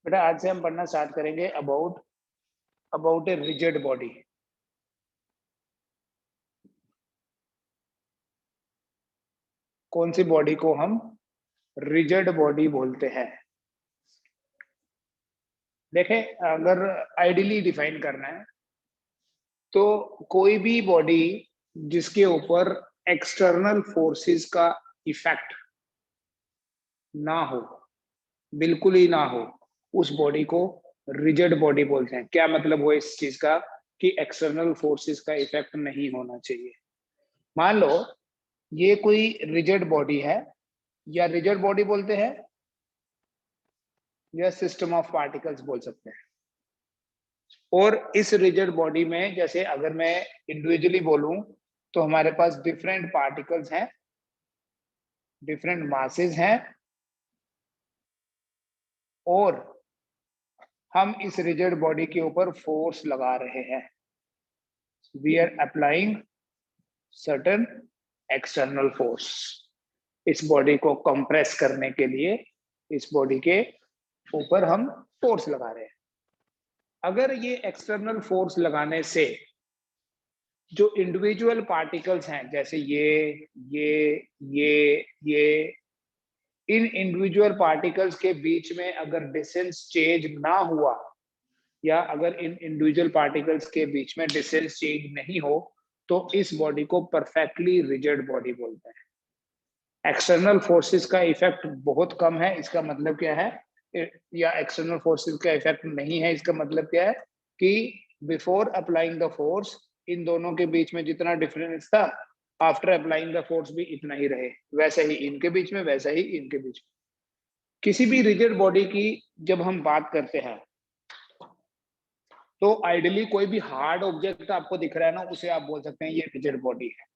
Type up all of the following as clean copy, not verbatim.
बेटा आज से हम पढ़ना स्टार्ट करेंगे अबाउट ए रिजिड बॉडी। कौन सी बॉडी को हम रिजिड बॉडी बोलते हैं? देखें, अगर आइडियली डिफाइन करना है तो कोई भी बॉडी जिसके ऊपर एक्सटर्नल फोर्सेस का इफेक्ट ना हो, बिल्कुल ही ना हो, उस बॉडी को रिजिड बॉडी बोलते हैं। क्या मतलब हो इस चीज का कि एक्सटर्नल फोर्सेस का इफेक्ट नहीं होना चाहिए। मान लो ये कोई रिजिड बॉडी है, या रिजिड बॉडी बोलते हैं या सिस्टम ऑफ पार्टिकल्स बोल सकते हैं। और इस रिजिड बॉडी में जैसे अगर मैं इंडिविजुअली बोलूं तो हमारे पास डिफरेंट पार्टिकल्स हैं, डिफरेंट मासेस हैं, और हम इस रिजिड बॉडी के ऊपर फोर्स लगा रहे हैं। We are applying certain external force. इस बॉडी को कंप्रेस करने के लिए इस बॉडी के ऊपर हम फोर्स लगा रहे हैं। अगर ये एक्सटर्नल फोर्स लगाने से जो इंडिविजुअल पार्टिकल्स हैं, जैसे ये इन इंडिविजुअल पार्टिकल्स के बीच में अगर डिस्टेंस चेंज ना हुआ, या अगर इन इंडिविजुअल पार्टिकल्स के बीच में डिस्टेंस चेंज नहीं हो, तो इस बॉडी को परफेक्टली रिजिड बॉडी बोलते हैं। एक्सटर्नल फोर्सेस का इफेक्ट बहुत कम है, इसका मतलब क्या है, या एक्सटर्नल फोर्सेस का इफेक्ट नहीं है, इसका मतलब क्या है कि before applying the force in दोनों के बीच में जितना डिफरेंस था, आफ्टर अप्लाइंग द फोर्स भी इतना ही रहे, वैसा ही इनके बीच में, वैसा ही इनके बीच में। किसी भी रिजिड बॉडी की जब हम बात करते हैं तो आइडियली कोई भी हार्ड ऑब्जेक्ट आपको दिख रहा है ना, उसे आप बोल सकते हैं ये रिजिड बॉडी है।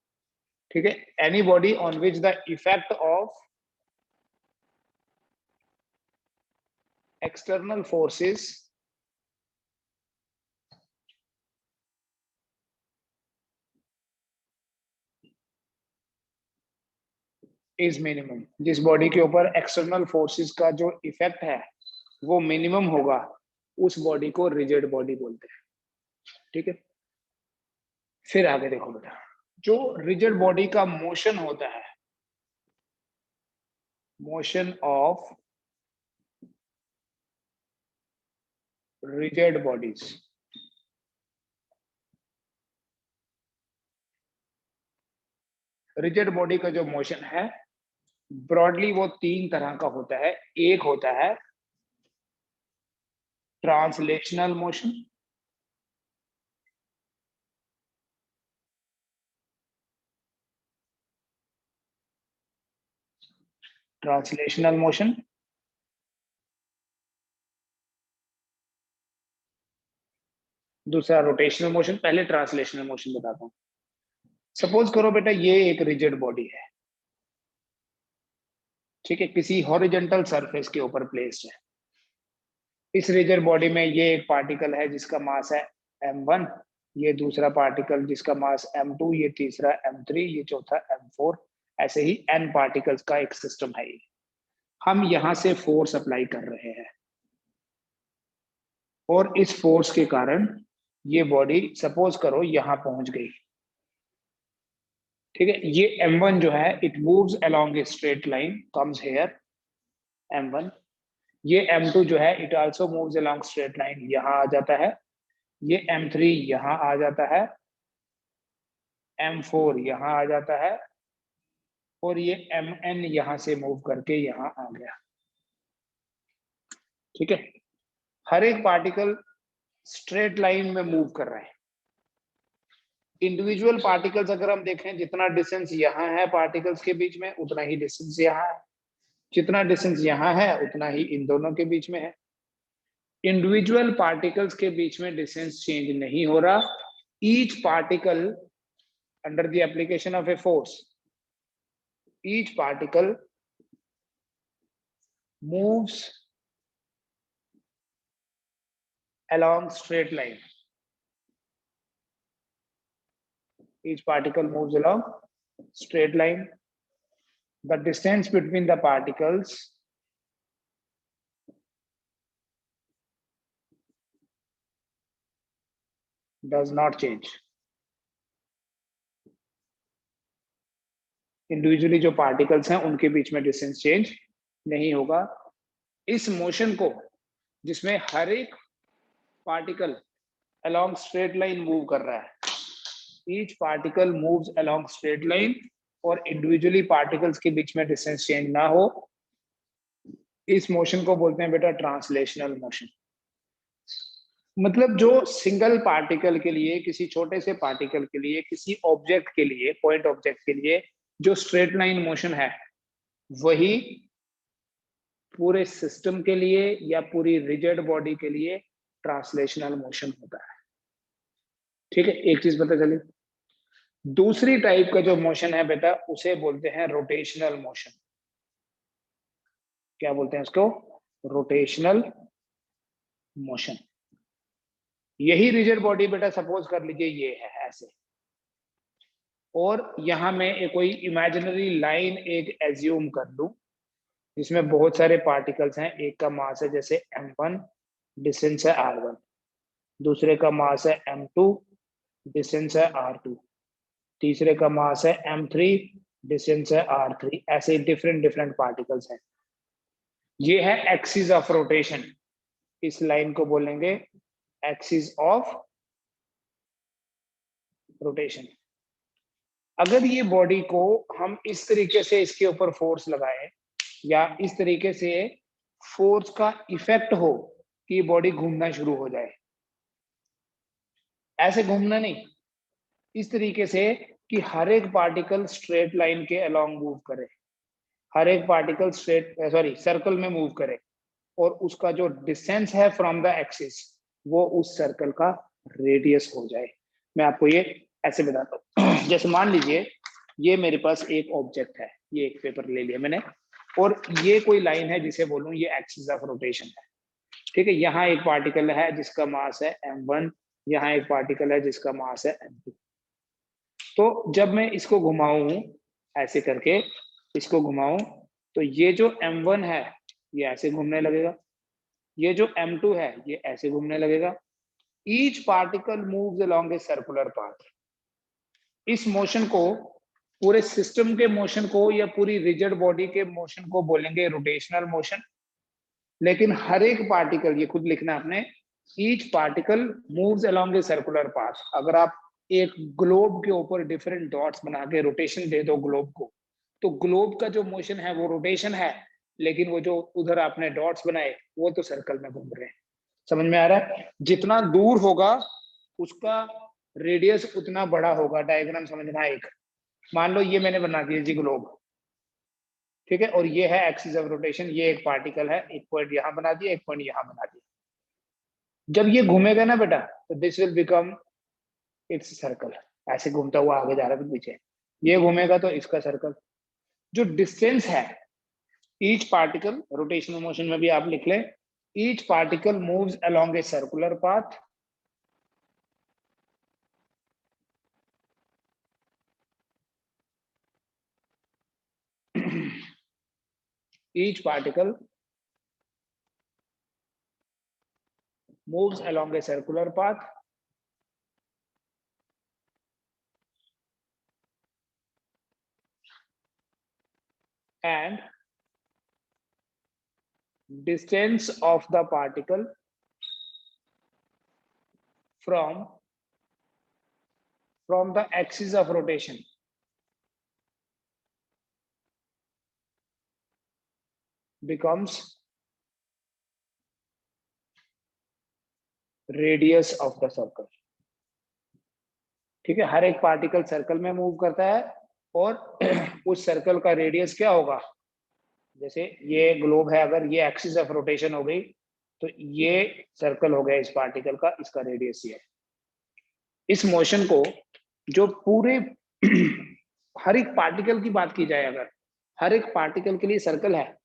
ठीक है, any body on which the effect of external forces is minimum। जिस बॉडी के ऊपर एक्सटर्नल फोर्सेस का जो इफेक्ट है वो मिनिमम होगा, उस बॉडी को रिजिड बॉडी बोलते हैं। ठीक है, फिर आगे देखो बेटा, जो रिजिड बॉडी का मोशन होता है, motion of rigid bodies, rigid body का जो मोशन है ब्रॉडली वो तीन तरह का होता है। एक होता है ट्रांसलेशनल मोशन, ट्रांसलेशनल मोशन। दूसरा रोटेशनल मोशन। पहले ट्रांसलेशनल मोशन बताता हूं। सपोज करो बेटा ये एक रिजिड बॉडी है, ठीक है, किसी हॉरिजॉन्टल सरफेस के ऊपर प्लेस्ड है। इस रिजिड बॉडी में ये एक पार्टिकल है जिसका मास है m1, ये दूसरा पार्टिकल जिसका मास m2, ये तीसरा m3, ये चौथा m4, ऐसे ही n पार्टिकल्स का एक सिस्टम है ये। हम यहां से फोर्स अप्लाई कर रहे हैं और इस फोर्स के कारण ये बॉडी सपोज करो यहां पहुंच गई। ठीक है, ये m1 जो है it moves along a straight line, comes here m1। ये m2 जो है it also moves along straight line, यहां आ जाता है। ये m3 यहां आ जाता है, m4 यहां आ जाता है, और ये mn यहां से मूव करके यहां आ गया। ठीक है, हर एक पार्टिकल स्ट्रेट लाइन में मूव कर रहा है। इंडिविजुअल पार्टिकल्स अगर हम देखें, जितना डिस्टेंस यहाँ है पार्टिकल्स के बीच में उतना ही डिस्टेंस यहाँ है, जितना डिस्टेंस यहाँ है उतना ही इन दोनों के बीच में है। इंडिविजुअल पार्टिकल्स के बीच में डिस्टेंस चेंज नहीं हो रहा। Each particle under the application of a force, each particle moves along straight line, each particle moves along straight line. The distance between the particles does not change. Individually जो particles हैं उनके बीच में distance change नहीं होगा। इस motion को, जिसमें हर एक particle along straight line move कर रहा है, each particle moves along straight line, और इंडिविजुअली पार्टिकल्स के बीच में डिस्टेंस चेंज ना हो, इस मोशन को बोलते हैं बेटा ट्रांसलेशनल मोशन। मतलब जो सिंगल पार्टिकल के लिए, किसी छोटे से पार्टिकल के लिए, किसी ऑब्जेक्ट के लिए, पॉइंट ऑब्जेक्ट के लिए जो स्ट्रेट लाइन मोशन है, वही पूरे सिस्टम के लिए या पूरी रिजिड बॉडी के लिए ट्रांसलेशनल मोशन होता है। ठीक है, एक चीज पता चली। दूसरी टाइप का जो मोशन है बेटा, उसे बोलते हैं रोटेशनल मोशन। क्या बोलते हैं उसको? Rotational motion. यही रिजिड बॉडी बेटा, सपोज कर लीजिए ये है ऐसे, और यहां मैं एक कोई इमेजिनरी लाइन एक एज्यूम कर लूं, जिसमें बहुत सारे पार्टिकल्स हैं। एक का मास है जैसे m1, डिस्टेंस है r1। दूसरे का मास है m2, डिस्टेंस है r2। तीसरे का मास है m3, डिस्टेंस है r3। ऐसे डिफरेंट डिफरेंट पार्टिकल्स हैं। ये है एक्सिस ऑफ रोटेशन। इस लाइन को बोलेंगे एक्सिस ऑफ रोटेशन। अगर ये बॉडी को हम इस तरीके से इसके ऊपर फोर्स लगाएं, या इस तरीके से फोर्स का इफेक्ट हो कि ये बॉडी घूमना शुरू हो जाए, ऐसे घूमना नहीं, इस तरीके से कि हर एक पार्टिकल स्ट्रेट लाइन के अलोंग मूव करे, हर एक पार्टिकल सर्कल में मूव करे, और उसका जो डिस्टेंस है फ्रॉम द एक्सिस वो उस सर्कल का रेडियस हो जाए। मैं आपको ये ऐसे बताता हूँ। जैसे मान लीजिए ये मेरे पास एक ऑब्जेक्ट है, ये एक पेपर ले लिया मैंने, और ये कोई लाइन है जिसे बोलूं ये एक्सिस ऑफ रोटेशन है। ठीक है, यहाँ एक पार्टिकल है जिसका मास है m1, यहाँ एक पार्टिकल है जिसका मास है m2। तो जब मैं इसको घुमाऊं ऐसे करके, इसको घुमाऊं, तो ये जो m1 है ये ऐसे घूमने लगेगा, ये जो m2 है ये ऐसे घूमने लगेगा। Each particle moves along a circular path. इस मोशन को, पूरे सिस्टम के मोशन को या पूरी रिजिड बॉडी के मोशन को बोलेंगे रोटेशनल मोशन। लेकिन हर एक पार्टिकल, ये खुद लिखना आपने, each particle moves along a circular path. अगर आप एक ग्लोब के ऊपर डिफरेंट डॉट्स बना के रोटेशन दे दो ग्लोब को, तो ग्लोब का जो मोशन है वो रोटेशन है, लेकिन वो जो उधर आपने डॉट्स बनाए वो तो सर्कल में घूम रहे हैं। समझ में आ रहा है? जितना दूर होगा उसका रेडियस उतना बड़ा होगा। डायग्राम समझना। एक मान लो ये मैंने बना दिया जी ग्लोब, ठीक है, और ये है एक्सिस ऑफ रोटेशन। ये एक पार्टिकल है, एक पॉइंट यहां बना दिया, एक पॉइंट यहां बना दिया। जब ये घूमेगा ना बेटा, तो this will become it's circle. ऐसे घूमता हुआ आगे जा रहा है पीछे, ये घूमेगा तो इसका सर्कल। जो डिस्टेंस है, ईच पार्टिकल, रोटेशनल मोशन में भी आप लिख लें, each particle moves along a circular path each particle moves along a circular path and distance of the particle from the axis of rotation becomes radius of the circle। ठीक है, हर एक particle circle में move करता है, और उस circle का radius क्या होगा? जैसे ये ग्लोब है, अगर ये एक्सिस ऑफ रोटेशन हो गई, तो ये सर्कल हो गया इस पार्टिकल का, इसका रेडियस ये है। इस मोशन को जो पूरे हर एक पार्टिकल की बात की जाए, अगर हर एक पार्टिकल के लिए सर्कल है,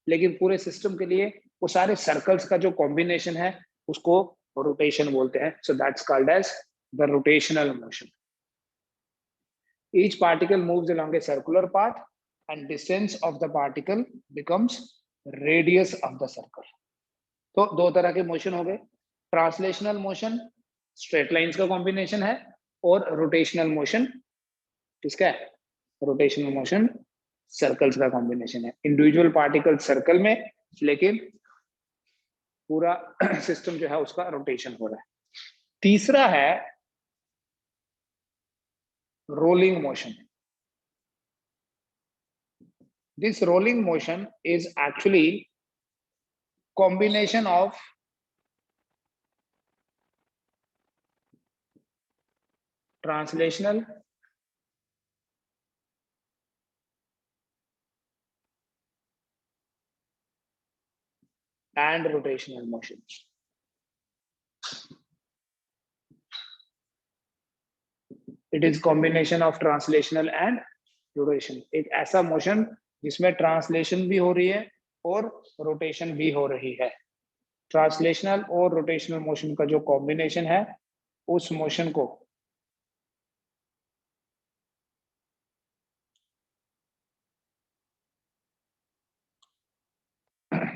लेकिन पूरे सिस्टम के लिए वो सारे सर्कल्स का जो कॉम्बिनेशन है उसको रोटेशन बोलते हैं। So that's called as the rotational motion. Each particle moves along a circular path and distance of the particle becomes radius of the circle। तो दो तरह के मोशन हो गए, ट्रांसलेशनल मोशन, स्ट्रेट लाइंस का कॉम्बिनेशन है, और रोटेशनल मोशन किसका है? रोटेशनल मोशन सर्कल्स का कॉम्बिनेशन है। इंडिविजुअल पार्टिकल सर्कल में, लेकिन पूरा सिस्टम जो है उसका रोटेशन हो रहा है। तीसरा है rolling motion. This rolling motion is actually combination of translational and rotational motion. It is combination of translational and rotation. एक ऐसा मोशन जिसमें ट्रांसलेशन भी हो रही है और रोटेशन भी हो रही है। ट्रांसलेशनल और रोटेशनल मोशन का जो कॉम्बिनेशन है, उस मोशन को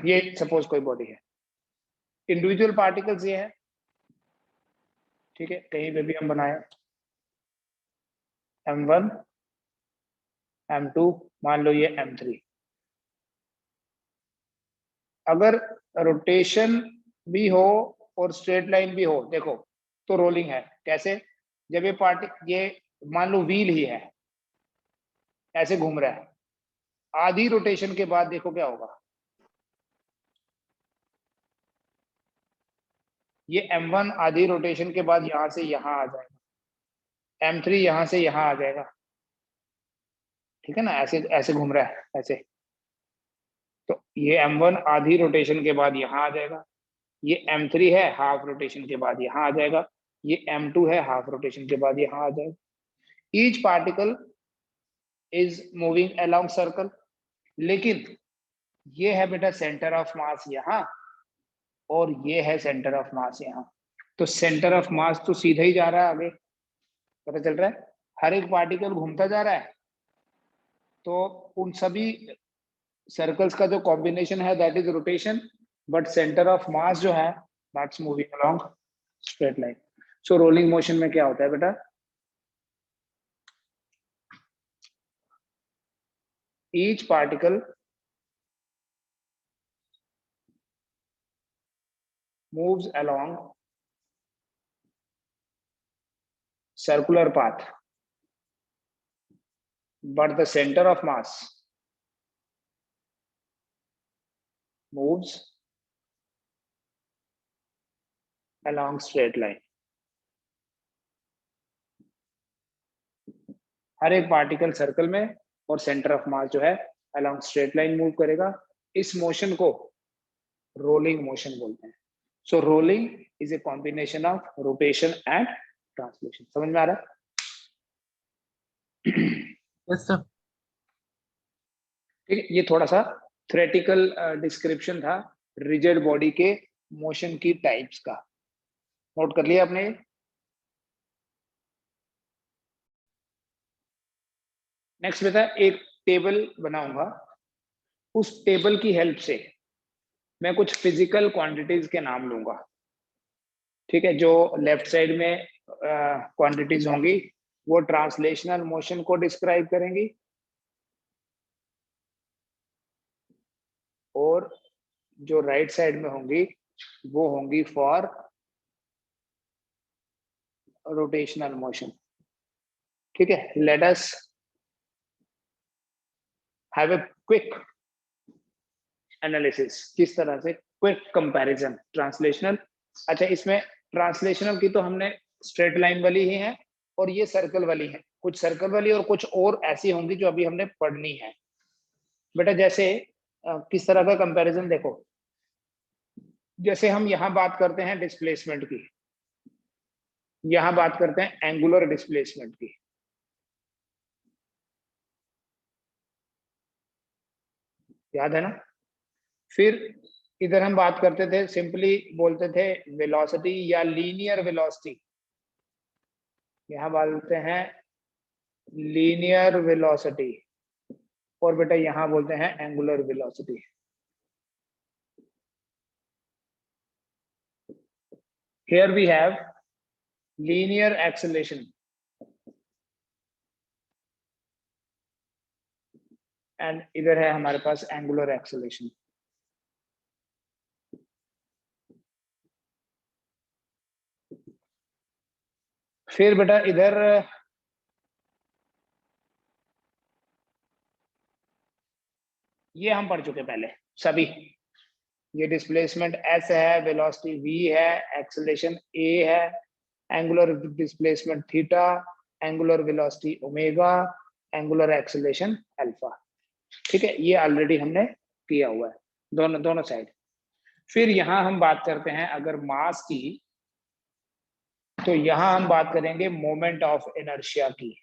ये सपोज कोई बॉडी है, इंडिविजुअल पार्टिकल्स ये है, ठीक है, कहीं पे भी हम बनाए M1 M2, मान लो ये M3। अगर रोटेशन भी हो और स्ट्रेट लाइन भी हो, देखो तो रोलिंग है। कैसे? जब ये मान लो व्हील ही है, ऐसे घूम रहा है, आधी रोटेशन के बाद देखो क्या होगा। ये M1 आधी रोटेशन के बाद यहां से यहां आ जाएगा, M3 यहां से यहां आ जाएगा, ठीक है ना, ऐसे ऐसे घूम रहा है ऐसे। तो ये M1 आधी रोटेशन के बाद यहां आ जाएगा, ये M3 है हाफ रोटेशन के बाद यहां आ जाएगा, ये M2 है हाफ रोटेशन के बाद यहां आ जाएगा। Each particle is moving along circle, लेकिन ये है बेटा सेंटर ऑफ मास यहाँ, और ये है सेंटर ऑफ मास यहाँ। तो सेंटर ऑफ मास तो सीधा ही जा रहा है आगे, पता चल रहा है, हर एक पार्टिकल घूमता जा रहा है। तो उन सभी सर्कल्स का जो कॉम्बिनेशन है that is rotation, but centre of mass जो है that's moving along straight line. So rolling motion में क्या होता है बेटा, each particle moves along circular path, but the center of mass moves along straight line. हर एक particle circle में और सेंटर ऑफ मास जो है along straight line मूव करेगा। इस मोशन को रोलिंग मोशन बोलते हैं। So rolling is a combination of rotation and translation. समझ में आ रहा है? Yes sir. ठीक है, ये थोड़ा सा थ्योरेटिकल डिस्क्रिप्शन था रिजिड बॉडी के मोशन की टाइप्स का। नोट कर लिया आपने? नेक्स्ट बेटा एक टेबल बनाऊंगा, उस टेबल की हेल्प से मैं कुछ फिजिकल क्वांटिटीज के नाम लूंगा, ठीक है। जो लेफ्ट साइड में क्वांटिटीज होंगी वो ट्रांसलेशनल मोशन को डिस्क्राइब करेंगी, और जो राइट साइड में होंगी वो होंगी फॉर रोटेशनल मोशन, ठीक है। Let us have a quick analysis. किस तरह से? Quick comparison translational. अच्छा, इसमें ट्रांसलेशनल की तो हमने स्ट्रेट लाइन वाली ही है, और ये सर्कल वाली है। कुछ सर्कल वाली और कुछ और ऐसी होंगी जो अभी हमने पढ़नी है बेटा। जैसे किस तरह का कंपैरिजन, देखो जैसे हम यहां बात करते हैं डिस्प्लेसमेंट की, यहां बात करते हैं एंगुलर डिस्प्लेसमेंट की, याद है ना। फिर इधर हम बात करते थे, सिंपली बोलते थे वेलोसिटी या लीनियर वेलोसिटी, यहां बोलते हैं लीनियर वेलोसिटी, और बेटा यहां बोलते हैं angular velocity. Here we have linear acceleration and इधर है हमारे पास एंगुलर एक्सेलरेशन। फिर बेटा इधर ये हम पढ़ चुके पहले सभी। ये डिस्प्लेसमेंट s है, वेलोसिटी v है, एक्सेलरेशन a है, angular displacement theta, angular velocity omega, angular acceleration alpha. ठीक है, ये ऑलरेडी हमने किया हुआ है दोनों दोनों साइड। फिर यहां हम बात करते हैं अगर मास की, तो यहां हम बात करेंगे मोमेंट ऑफ इनर्शिया की,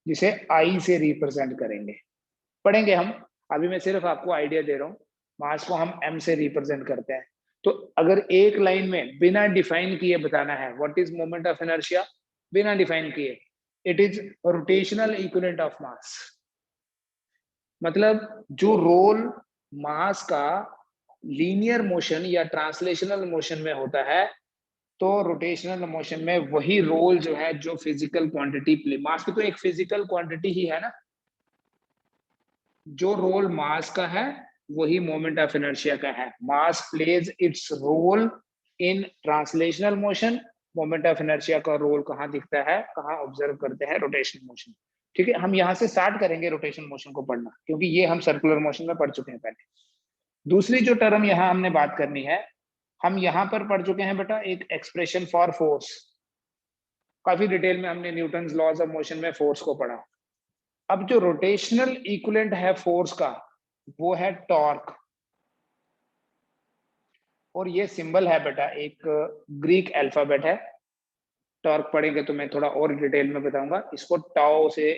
जिसे आई से रिप्रेजेंट करेंगे, पढ़ेंगे हम। अभी मैं सिर्फ आपको आइडिया दे रहा हूँ। मास को हम एम से रिप्रेजेंट करते हैं। तो अगर एक लाइन में बिना डिफाइन किए बताना है what is moment of inertia, बिना डिफाइन किए, it is rotational equivalent of mass. मतलब जो रोल मास का लीनियर मोशन या ट्रांसलेशनल मोशन में होता है, तो रोटेशनल मोशन में वही रोल जो है जो फिजिकल क्वांटिटी प्ले, मास की तो एक फिजिकल क्वांटिटी ही है ना, जो रोल मास का है वही मोमेंट ऑफ इनर्शिया का है। Mass plays its role in translational motion, moment of inertia का रोल कहाँ दिखता है, कहाँ ऑब्जर्व करते हैं, रोटेशनल मोशन। ठीक है, हम यहां से स्टार्ट करेंगे रोटेशन मोशन को पढ़ना, क्योंकि ये हम सर्कुलर मोशन में पढ़ चुके हैं पहले। दूसरी जो टर्म यहां हमने बात करनी है, हम यहां पर पढ़ चुके हैं बेटा एक एक्सप्रेशन फॉर फोर्स। काफी डिटेल में हमने न्यूटन लॉज ऑफ मोशन में फोर्स को पढ़ा। अब जो रोटेशनल इक्विवेलेंट है फोर्स का, वो है टॉर्क। और ये सिंबल है बेटा एक ग्रीक अल्फाबेट है। टॉर्क पढ़ेंगे तो मैं थोड़ा और डिटेल में बताऊंगा। इसको टाउ से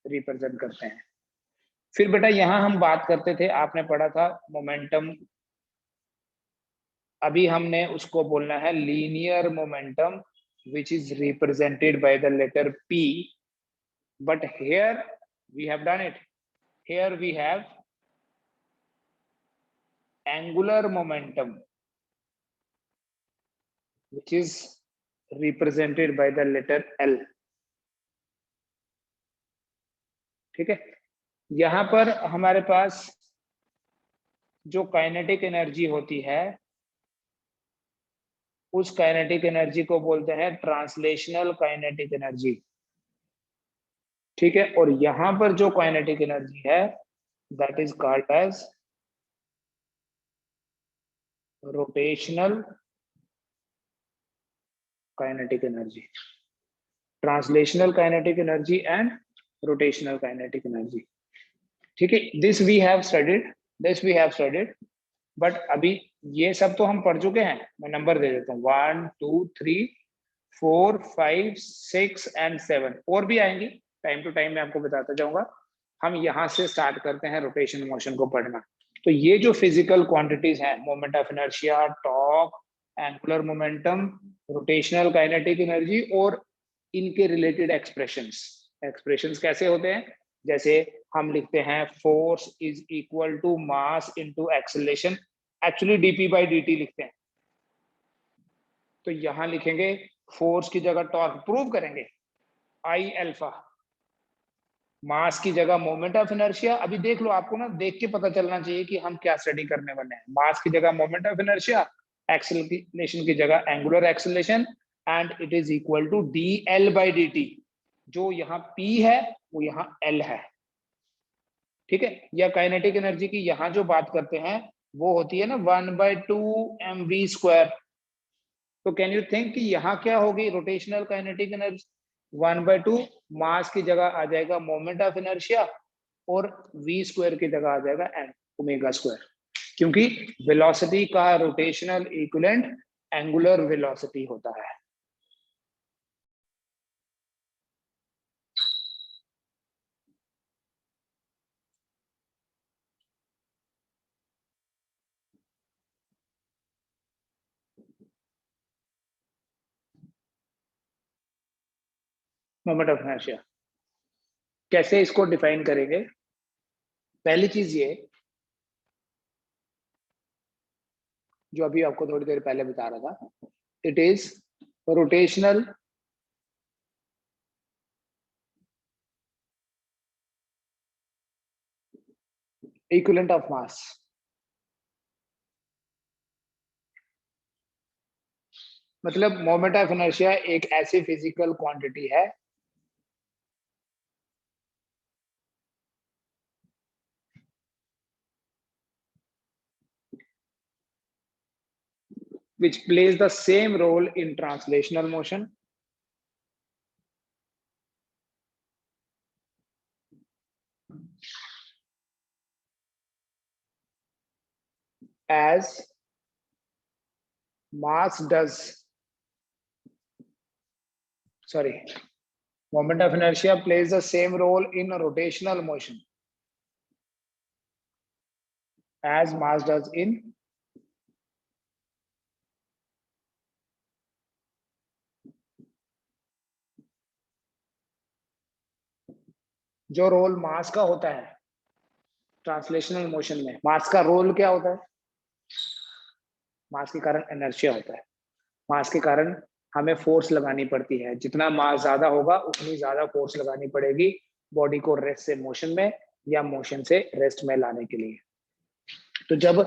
रिप्रेजेंट करते हैं। फिर बेटा यहां हम बात करते थे, आपने पढ़ा था मोमेंटम, अभी हमने उसको बोलना है linear momentum which is represented by the letter P, but here we have done it. Here we have angular momentum which is represented by the letter L. ठीक है, यहां पर हमारे पास जो काइनेटिक एनर्जी होती है, उस काइनेटिक एनर्जी को बोलते हैं ट्रांसलेशनल काइनेटिक एनर्जी। ठीक है, और यहां पर जो काइनेटिक एनर्जी है that is called as rotational kinetic energy. Translational kinetic energy and rotational kinetic energy. ठीक है, this we have studied, this we have studied. But अभी ये सब तो हम पढ़ चुके हैं। मैं नंबर दे देता हूँ 1 2 3 4 5 6 एंड 7, और भी आएंगी, टाइम टू टाइम मैं आपको बताता जाऊंगा। हम यहाँ से स्टार्ट करते हैं रोटेशन मोशन को पढ़ना। तो ये जो फिजिकल क्वांटिटीज हैं, moment of inertia, torque, angular momentum, rotational kinetic energy, और इनके रिलेटेड एक्सप्रेशंस। एक्सप्रेशंस कैसे होते हैं, जैसे हम लिखते हैं force is equal to mass into acceleration, actually DP by dt लिखते हैं। तो यहां लिखेंगे फोर्स की जगह टॉर्क, प्रूव करेंगे आई अल्फा, मास की जगह मोमेंट ऑफ इनर्शिया। अभी देख लो, आपको ना देख के पता चलना चाहिए कि हम क्या स्टडी करने वाले हैं। मास की जगह मोमेंट ऑफ इनर्शिया, एक्सेलरेशन की जगह angular acceleration, and it is equal to D L by D T. जो यहाँ P है वो यहाँ L है। ठीक है, या काइनेटिक एनर्जी की यहाँ जो बात करते हैं वो होती है ना 1/2 mv²। तो कैन यू थिंक कि यहाँ क्या होगी रोटेशनल काइनेटिक एनर्जी, 1/2 मास की जगह आ जाएगा मोमेंट ऑफ इनर्शिया, और v² की जगह आ जाएगा ओमेगा², क्योंकि वेलोसिटी का रोटेशनल इक्विवेलेंट एंगुलर वेलोसिटी होता है। मोमेंट ऑफ इनर्शिया कैसे इसको डिफाइन करेंगे, पहली चीज ये जो अभी आपको थोड़ी देर पहले बता रहा था, it is rotational equivalent of mass. मतलब मोमेंट ऑफ इनर्शिया एक ऐसी फिजिकल क्वांटिटी है which plays the same role in translational motion as mass does. Sorry, moment of inertia plays the same role in rotational motion as mass does in जो role मास का होता है translational motion में, मास का role क्या होता है? मास के कारण इनर्शिया होता है। मास के कारण हमें फोर्स लगानी पड़ती है, जितना मास ज्यादा होगा उतनी ज्यादा फोर्स लगानी पड़ेगी बॉडी को रेस्ट से मोशन में या मोशन से रेस्ट में लाने के लिए। तो जब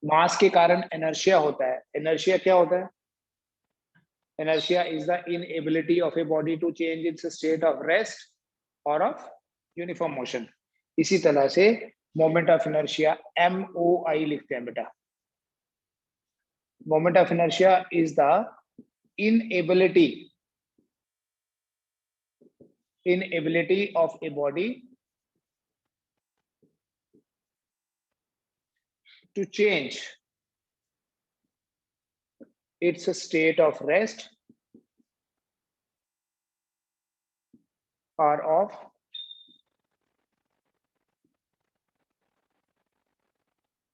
मास के कारण इनर्शिया होता है, इनर्शिया क्या होता है? Inertia is the inability of a body to change its state of rest or of uniform motion. इसी तरह से moment of inertia MOI लिखते हैं बेटा। Moment of inertia is the inability of a body to change its state of rest or of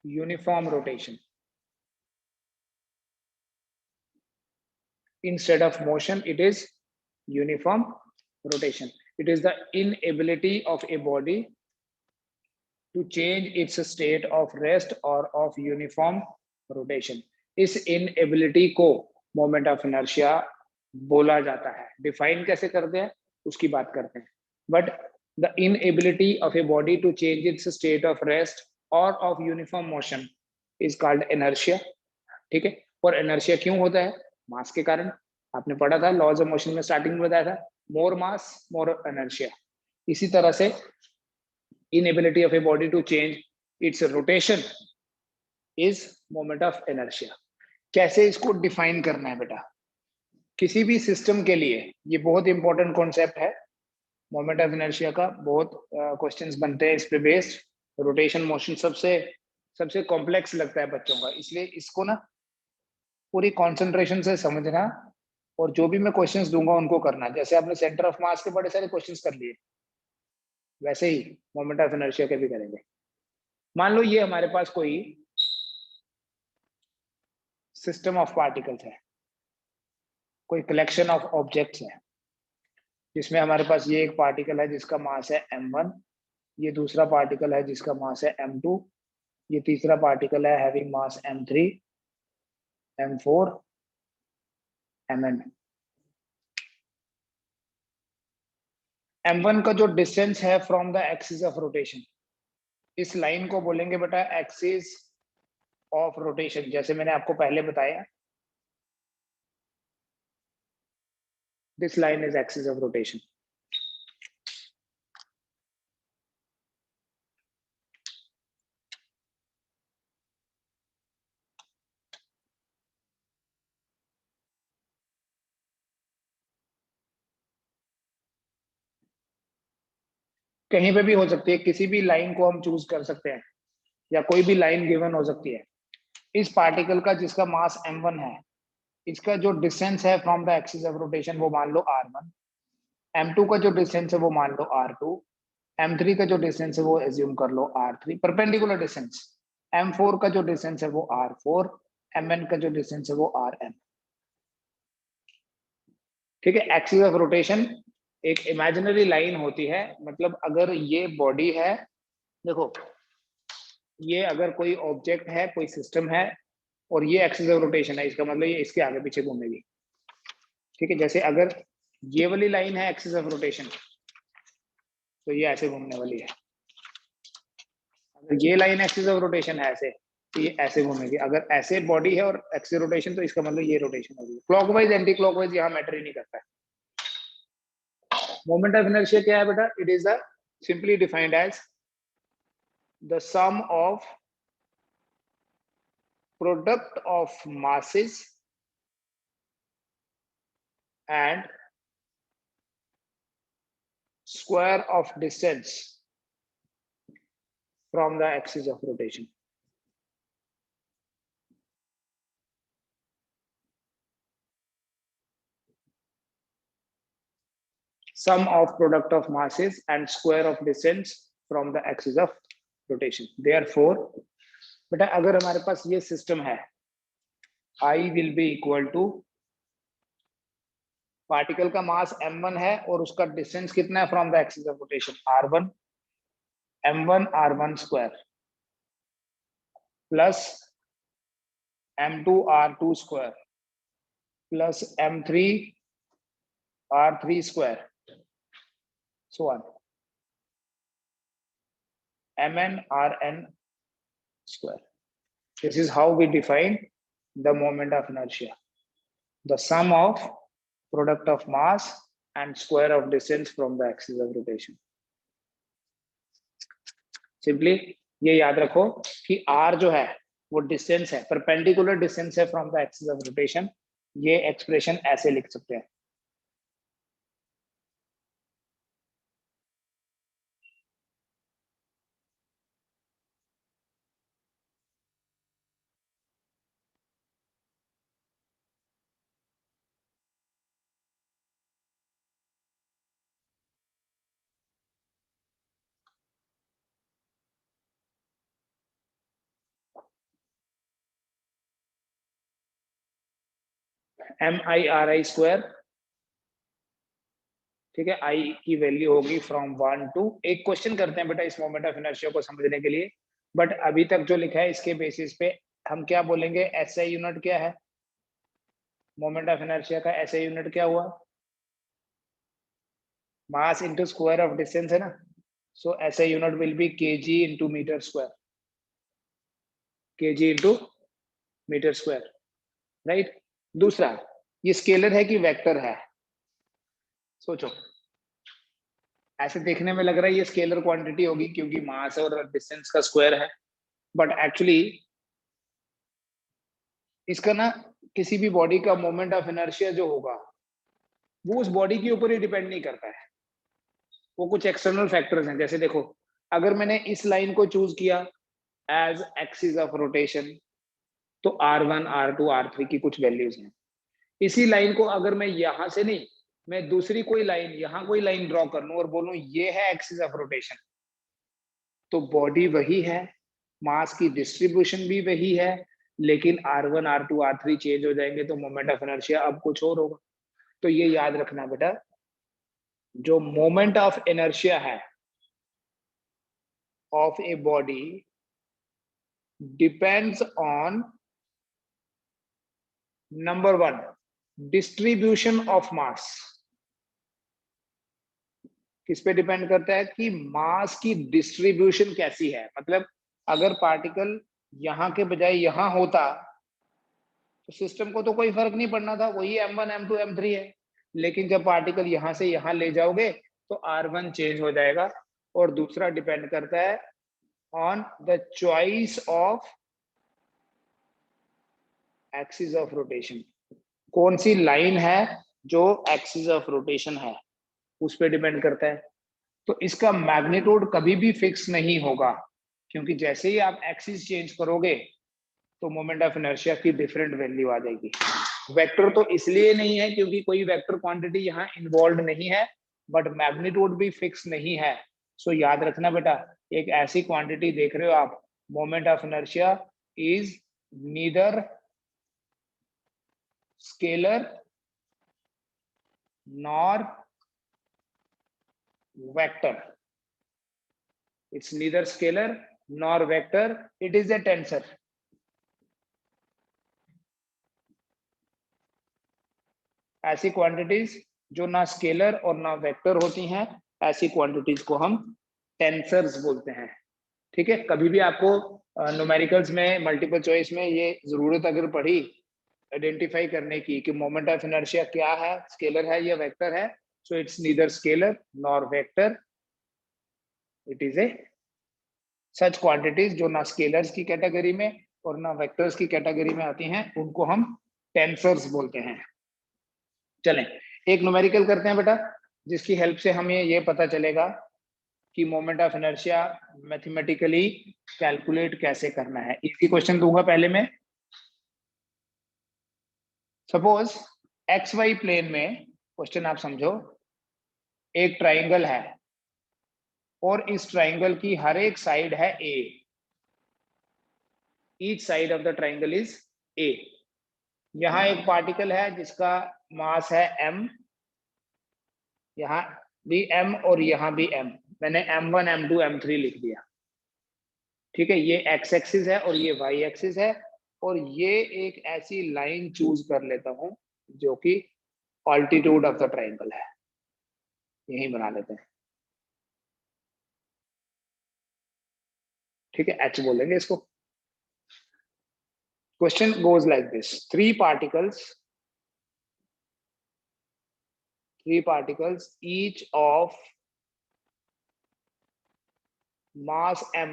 uniform rotation. Instead of motion, it is uniform rotation. It is the inability of a body to change its state of rest or of uniform rotation. इस inability को moment of inertia बोला जाता है। Define कैसे करते हैं उसकी बात करते हैं। But the inability of a body to change its state of rest or of uniform motion is called inertia. ठीक है? और inertia क्यों होता है? मास के कारण। आपने पढ़ा था लॉज ऑफ मोशन में, स्टार्टिंग में बताया था, मोर मास मोर inertia. इसी तरह से inability of a body to change its rotation is moment of inertia. कैसे इसको डिफाइन करना है बेटा? किसी भी सिस्टम के लिए ये बहुत इंपॉर्टेंट कॉन्सेप्ट है। मोमेंट ऑफ इनर्शिया का बहुत क्वेश्चंस बनते हैं इस पे बेस्ड। रोटेशन मोशन सबसे कॉम्प्लेक्स लगता है बच्चों का, इसलिए इसको ना पूरी कंसंट्रेशन से समझना और जो भी मैं क्वेश्चंस दूंगा उनको करना। जैसे आपने सेंटर ऑफ मास के बड़े सारे क्वेश्चंस कर लिए, वैसे ही मोमेंट ऑफ इनर्शिया के भी करेंगे। मान लो ये हमारे पास कोई सिस्टम ऑफ पार्टिकल्स है, कोई कलेक्शन ऑफ ऑब्जेक्ट्स है, जिसमें हमारे पास ये एक पार्टिकल है जिसका मास है m1, ये दूसरा पार्टिकल है जिसका मास है m2, ये तीसरा पार्टिकल है having mass m3, m4, mn। m1 का जो डिस्टेंस है from the axis of rotation, इस लाइन को बोलेंगे बेटा एक्सिस ऑफ रोटेशन। जैसे मैंने आपको पहले बताया, this line is axis of rotation. कहीं पे भी हो सकती है, किसी भी लाइन को हम चूज कर सकते हैं या कोई भी लाइन गिवन हो सकती है। इस पार्टिकल का जिसका मास m1 है, इसका जो डिस्टेंस है from the axis of rotation वो मान लो r1, m2 का जो डिस्टेंस है वो मान लो r2, m3 का जो डिस्टेंस है वो एज्यूम कर लो r3, परपेंडिकुलर डिस्टेंस। m4 का जो डिस्टेंस है वो r4, mn का जो डिस्टेंस है वो rm। ठीक है? एक्सिस ऑफ रोटेशन एक इमेजिनरी लाइन होती है। मतलब अगर ये बॉडी है, देखो ये अगर कोई ऑब्जेक्ट है, कोई सिस्टम है और ये एक्सिस ऑफ रोटेशन है, इसका मतलब ये इसके आगे पीछे घूमेगी। ठीक है, जैसे अगर ये वाली लाइन है एक्सिस ऑफ रोटेशन, तो ये ऐसे घूमने वाली है। अगर ये लाइन एक्सिस ऑफ रोटेशन है ऐसे, तो ये ऐसे घूमेगी। अगर ऐसे बॉडी है और एक्सिस रोटेशन, तो इसका मतलब ये रोटेशन होगी। क्लॉकवाइज एंटी क्लॉकवाइज यहाँ मैटर ही नहीं करता है। मोमेंट ऑफ इनर्शिया क्या है बेटा? It is the simply defined as the sum of product of masses and square of distance from the axis of rotation. Sum of product of masses and square of distance from the axis of rotation. Therefore, बेटा अगर हमारे पास ये system है, I will be equal to particle का मास m1 है और उसका distance कितना है from the axis of rotation? r1 m1 r1 square plus m2 r2 square plus m3 r3 square so on mn rn square. This is how we define the moment of inertia, the sum of product of mass and square of distance from the axis of rotation. Simply ये याद रखो कि r जो है वो distance है, perpendicular distance है from the axis of rotation. ये एक्सप्रेशन ऐसे लिख सकते हैं, MIRI स्क्वायर। ठीक है, आई की वैल्यू होगी फ्रॉम 1 टू, एक क्वेश्चन करते हैं बेटा इस मोमेंट ऑफ इनर्शिया को समझने के लिए, बट अभी तक जो लिखा है इसके बेसिस पे हम क्या बोलेंगे? एसआई यूनिट क्या है मोमेंट ऑफ इनर्शिया का? एसआई यूनिट क्या हुआ? Mass into square of distance है ना। So SI unit will be kg into metre square, kg into metre square, right. दूसरा, ये स्केलर है कि वेक्टर है? सोचो, ऐसे देखने में लग रहा है ये स्केलर क्वांटिटी होगी क्योंकि मास और डिस्टेंस का स्क्वायर है, बट एक्चुअली इसका ना किसी भी बॉडी का मोमेंट ऑफ इनर्शिया जो होगा वो उस बॉडी के ऊपर ही डिपेंड नहीं करता है, वो कुछ एक्सटर्नल फैक्टर्स हैं। जैसे देखो, अगर मैंने इस लाइन को चूज किया एज एक्सिस ऑफ रोटेशन, तो R1 R2 R3 की कुछ वैल्यूज हैं। इसी लाइन को अगर मैं यहां से नहीं, मैं दूसरी कोई लाइन, यहां कोई लाइन ड्रॉ कर लूं और बोलूं ये है एक्सिस ऑफ रोटेशन, तो बॉडी वही है, मास की डिस्ट्रीब्यूशन भी वही है, लेकिन R1 R2 R3 चेंज हो जाएंगे तो मोमेंट ऑफ इनर्शिया अब कुछ और होगा। तो ये याद रखना बेटा, जो मोमेंट ऑफ इनर्शिया है of a body depends on number 1 distribution of mass. किस पे डिपेंड करता है? कि मास की डिस्ट्रीब्यूशन कैसी है। मतलब अगर पार्टिकल यहां के बजाय यहां होता तो सिस्टम को तो कोई फर्क नहीं पड़ना था, वही m1 m2 m3 है। लेकिन जब पार्टिकल यहां से यहां ले जाओगे तो R1 चेंज हो जाएगा। और दूसरा डिपेंड करता है on the choice of axis of rotation, कौन सी लाइन है जो एक्सिस ऑफ रोटेशन है उस पर डिपेंड करता है। तो इसका मैग्नीट्यूड कभी भी फिक्स नहीं होगा, क्योंकि जैसे ही आप एक्सिस चेंज करोगे तो मोमेंट ऑफ इनर्शिया की डिफरेंट वैल्यू आ जाएगी। वेक्टर तो इसलिए नहीं है क्योंकि कोई वेक्टर क्वांटिटी यहाँ इन्वॉल्व नहीं है, बट मैग्नीट्यूड भी फिक्स नहीं है। सो याद रखना बेटा, एक ऐसी क्वांटिटी देख रहे हो आप, moment of inertia is neither scalar nor vector, it's neither scalar nor vector, it is a tensor. ऐसी क्वांटिटीज जो ना स्केलर और ना वेक्टर होती हैं, ऐसी क्वांटिटीज को हम टेंसर्स बोलते हैं। ठीक है, कभी भी आपको न्यूमेरिकल्स में मल्टीपल चॉइस में ये जरूरत अगर पड़ी आइडेंटिफाई करने की कि मोमेंट ऑफ इनर्शिया क्या है, स्केलर है या वेक्टर है, so it's neither scalar nor vector, it is a such quantities जो ना स्केलर्स की कैटेगरी में और ना वेक्टर्स की कैटेगरी में आती हैं, उनको हम टेंसर्स बोलते हैं। चलें एक न्यूमेरिकल करते हैं बेटा, जिसकी हेल्प से हमें ये पता चलेगा कि moment of inertia mathematically calculate कैसे करना है। इजी क्वेश्चन दूंगा पहले मैं। सपोज एक्स वाई प्लेन में, क्वेश्चन आप समझो, एक ट्राइंगल है और इस ट्राइंगल की हर एक साइड है A, each side of the triangle is A. यहां एक पार्टिकल है जिसका मास है m, यहां भी m और यहां भी m, मैंने m1 m2 m3 लिख दिया। ठीक है, ये x एक्सिस है और ये y एक्सिस है, और ये एक ऐसी लाइन चूज कर लेता हूं जो कि ऑल्टीट्यूड ऑफ द ट्राइंगल है, यही बना लेते हैं। ठीक है, h बोलेंगे इसको। Question goes like this, three particles each of mass m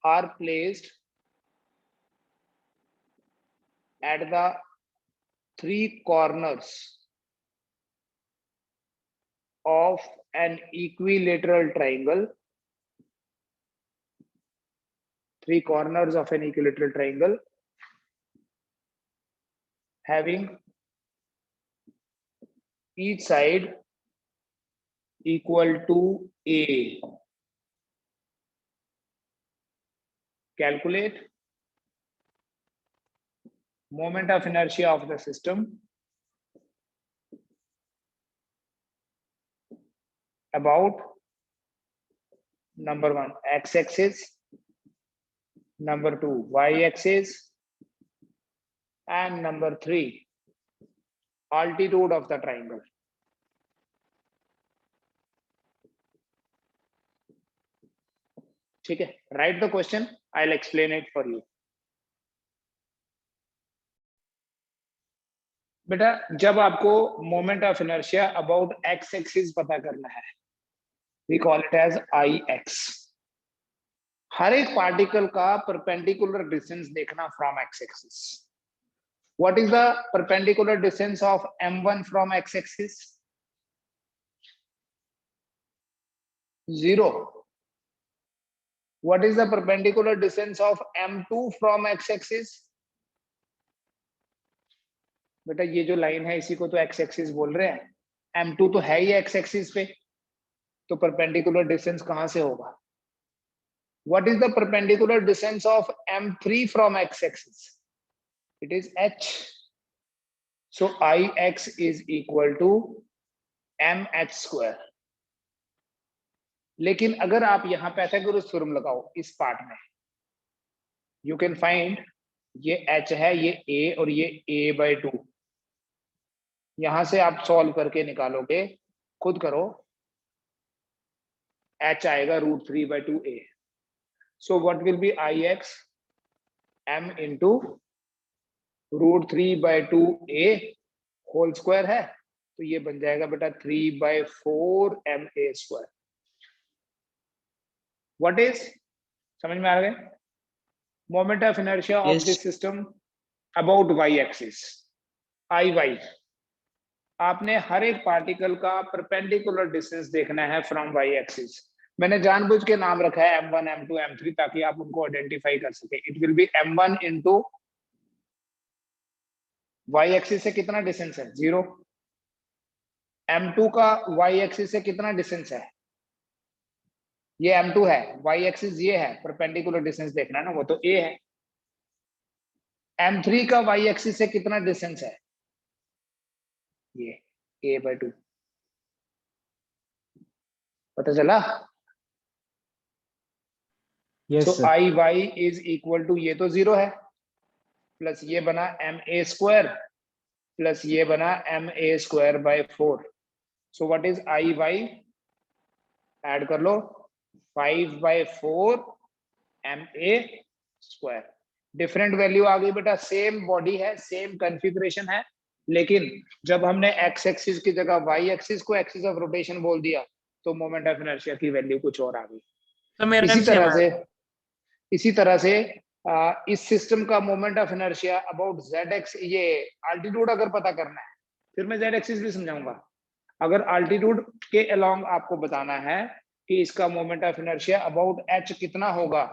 are placed at the three corners of an equilateral triangle, three corners of an equilateral triangle having each side equal to a. Calculate moment of inertia of the system about number 1 x-axis, number 2 y-axis, and number 3 altitude of the triangle. ठीक है, write the question, I'll explain it for you. बेटा जब आपको moment of inertia about x axis पता करना है, we call it as Ix. हर एक particle का परपेंडिकुलर डिस्टेंस देखना from x axis. What is the perpendicular distance of m1 from x-axis? 0. What is the perpendicular distance of m2 from x-axis? बेटा ये जो line है इसी को तो x-axis बोल रहे हैं, m2 तो है ही x-axis पे, तो perpendicular distance कहां से होगा? What is the perpendicular distance of m3 from x-axis? It is h. So Ix is equal to mh square. लेकिन अगर आप यहाँ पाइथागोरस थ्योरम लगाओ इस पार्ट में, यू कैन फाइंड ये h है, ये a और ये a/2, यहां से आप सॉल्व करके निकालोगे, खुद करो, h आएगा √3/2a. So what will be Ix? m into √3/2a whole square है, तो ये बन जाएगा बेटा 3/4 ma². व्हाट इज, समझ में आ गए? Moment of inertia of this system about y axis, Iy. आपने हर एक पार्टिकल का परपेंडिकुलर डिस्टेंस देखना है फ्रॉम y एक्सिस। मैंने जानबूझ के नाम रखा है m1 m2 m3 ताकि आप उनको आइडेंटिफाई कर सके। It will be m1 into y axis से कितना डिस्टेंस है? 0. m2 का y एक्सिस से कितना डिस्टेंस है? ये m2 है, y एक्सिस ये है, परपेंडिकुलर डिस्टेंस देखना है ना, वो तो a है। m3 का y एक्सिस से कितना डिस्टेंस है? ये a/2। पता चला? Yes so I Y is equal to, ये तो 0 है, प्लस ये बना एम ए स्क्वायर प्लस ये बना M A square by 4. So what is I Y, add कर लो 5/4 M A square. Different value आ गई बेटा, सेम बॉडी है, सेम कॉन्फ़िगरेशन है, लेकिन जब हमने एक्स एक्सिस की जगह वाई एक्सिस को एक्सिस ऑफ रोटेशन बोल दिया तो मोमेंट ऑफ इनर्शिया की वैल्यू कुछ और आ गई. तो मेरा इसी भी सेम तरह है। से इस सिस्टम का moment of inertia about Z x, ये अल्टीट्यूड अगर पता करना है, फिर मैं जेड एक्सिस भी समझाऊंगा. अगर अल्टीट्यूड के अलोंग आपको बताना है कि इसका moment of inertia about H कितना होगा,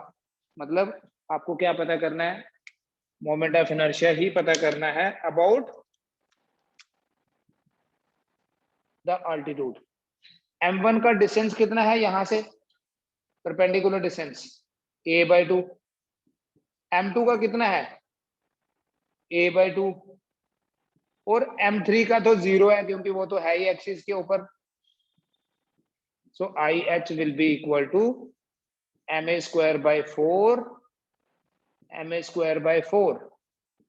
मतलब आपको क्या पता करना है, मोमेंट ऑफ इनर्शिया ही पता करना है अबाउट द अल्टीट्यूड. m1 का डिस्टेंस कितना है यहां से, परपेंडिकुलर डिस्टेंस a/2. m2 का कितना है a/2. और m3 का तो 0 है क्योंकि वो तो है ही एक्सिस के ऊपर. So I H will be equal to ma square by 4 ma square by 4.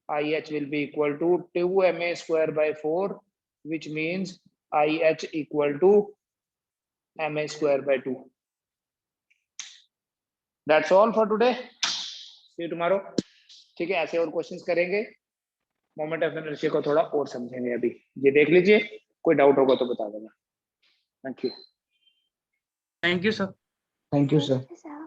IH will be equal to 2 ma square by 4, which means IH equal to ma square by 2. That's all for today. See you tomorrow. ठीक है, ऐसे और questions करेंगे, moment of inertia को थोड़ा और समझेंगे. अभी ये देख लीजिए, कोई डाउट होगा तो बता देना. Thank you. Thank you sir. Thank you sir.